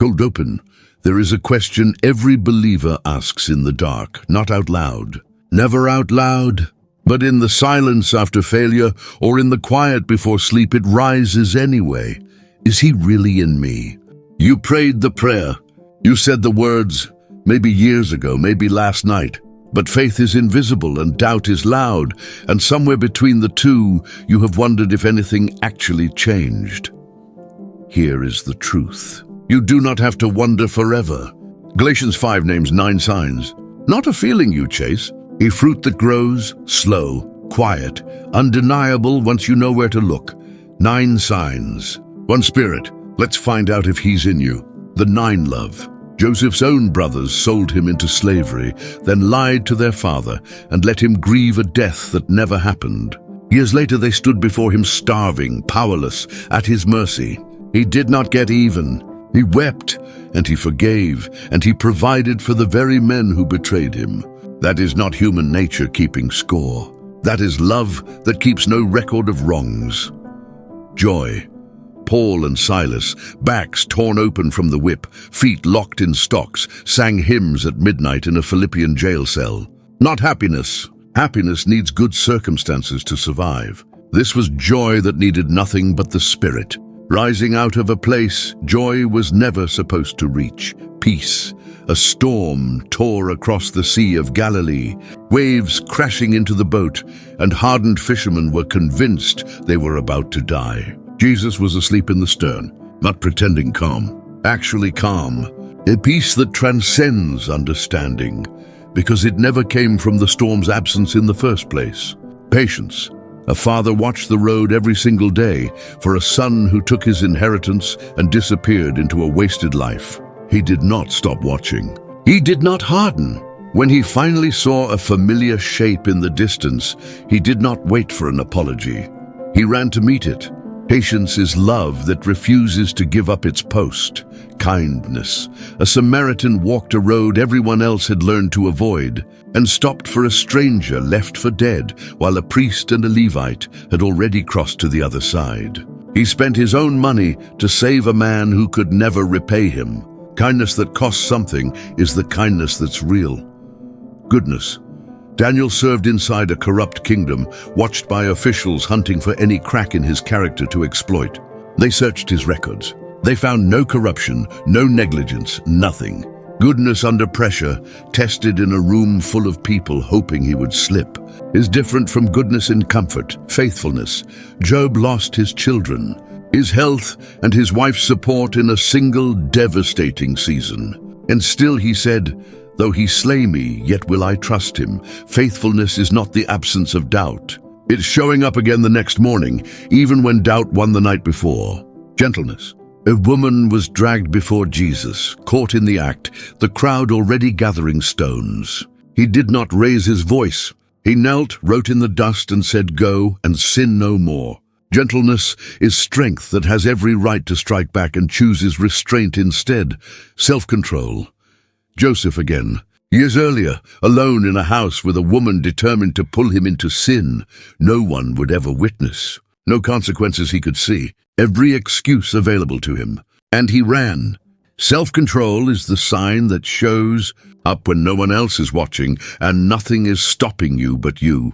Hold open. There is a question every believer asks in the dark, not out loud. Never out loud, but in the silence after failure or in the quiet before sleep, it rises anyway. Is he really in me? You prayed the prayer. You said the words, maybe years ago, maybe last night. But faith is invisible and doubt is loud, and somewhere between the two, you have wondered if anything actually changed. Here is the truth. You do not have to wonder forever. Galatians 5 names 9 signs. Not a feeling you chase, a fruit that grows, slow, quiet, undeniable once you know where to look. 9 signs. One Spirit. Let's find out if he's in you. The 9 love. Joseph's own brothers sold him into slavery, then lied to their father and let him grieve a death that never happened. Years later they stood before him starving, powerless, at his mercy. He did not get even. He wept, and he forgave, and he provided for the very men who betrayed him. That is not human nature keeping score. That is love that keeps no record of wrongs. Joy. Paul and Silas, backs torn open from the whip, feet locked in stocks, sang hymns at midnight in a Philippian jail cell. Not happiness. Happiness needs good circumstances to survive. This was joy that needed nothing but the Spirit. Rising out of a place joy was never supposed to reach. Peace. A storm tore across the Sea of Galilee, waves crashing into the boat, and hardened fishermen were convinced they were about to die. Jesus was asleep in the stern, not pretending calm, actually calm. A peace that transcends understanding, because it never came from the storm's absence in the first place. Patience. A father watched the road every single day for a son who took his inheritance and disappeared into a wasted life. He did not stop watching. He did not harden. When he finally saw a familiar shape in the distance, he did not wait for an apology. He ran to meet it. Patience is love that refuses to give up its post. Kindness. A Samaritan walked a road everyone else had learned to avoid and stopped for a stranger left for dead, while a priest and a Levite had already crossed to the other side. He spent his own money to save a man who could never repay him. Kindness that costs something is the kindness that's real. Goodness. Daniel served inside a corrupt kingdom, watched by officials hunting for any crack in his character to exploit. They searched his records. They found no corruption, no negligence, nothing. Goodness under pressure, tested in a room full of people hoping he would slip, is different from goodness in comfort, faithfulness. Job lost his children, his health, and his wife's support in a single devastating season. And still he said, "Though he slay me, yet will I trust him." Faithfulness is not the absence of doubt. It's showing up again the next morning, even when doubt won the night before. Gentleness. A woman was dragged before Jesus, caught in the act, the crowd already gathering stones. He did not raise his voice. He knelt, wrote in the dust, and said, "Go, and sin no more." Gentleness is strength that has every right to strike back and chooses restraint instead. Self-control. Joseph again. Years earlier, alone in a house with a woman determined to pull him into sin no one would ever witness. No consequences he could see. Every excuse available to him. And he ran. Self-control is the sign that shows up when no one else is watching and nothing is stopping you but you.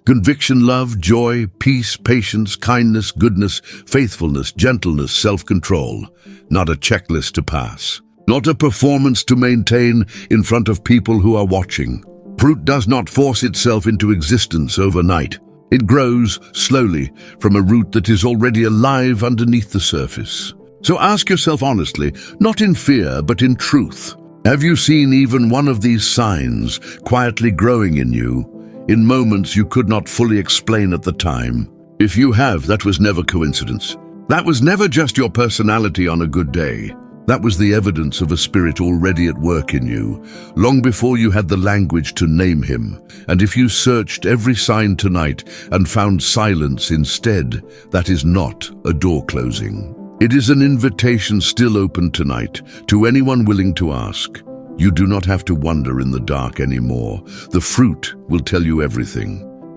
Conviction, love, joy, peace, patience, kindness, goodness, faithfulness, gentleness, self-control. Not a checklist to pass. Not a performance to maintain in front of people who are watching. Fruit does not force itself into existence overnight. It grows slowly from a root that is already alive underneath the surface. So ask yourself honestly, not in fear, but in truth. Have you seen even one of these signs quietly growing in you, in moments you could not fully explain at the time? If you have, that was never coincidence. That was never just your personality on a good day. That was the evidence of a spirit already at work in you, long before you had the language to name him. And if you searched every sign tonight and found silence instead, that is not a door closing. It is an invitation still open tonight to anyone willing to ask. You do not have to wander in the dark anymore. The fruit will tell you everything.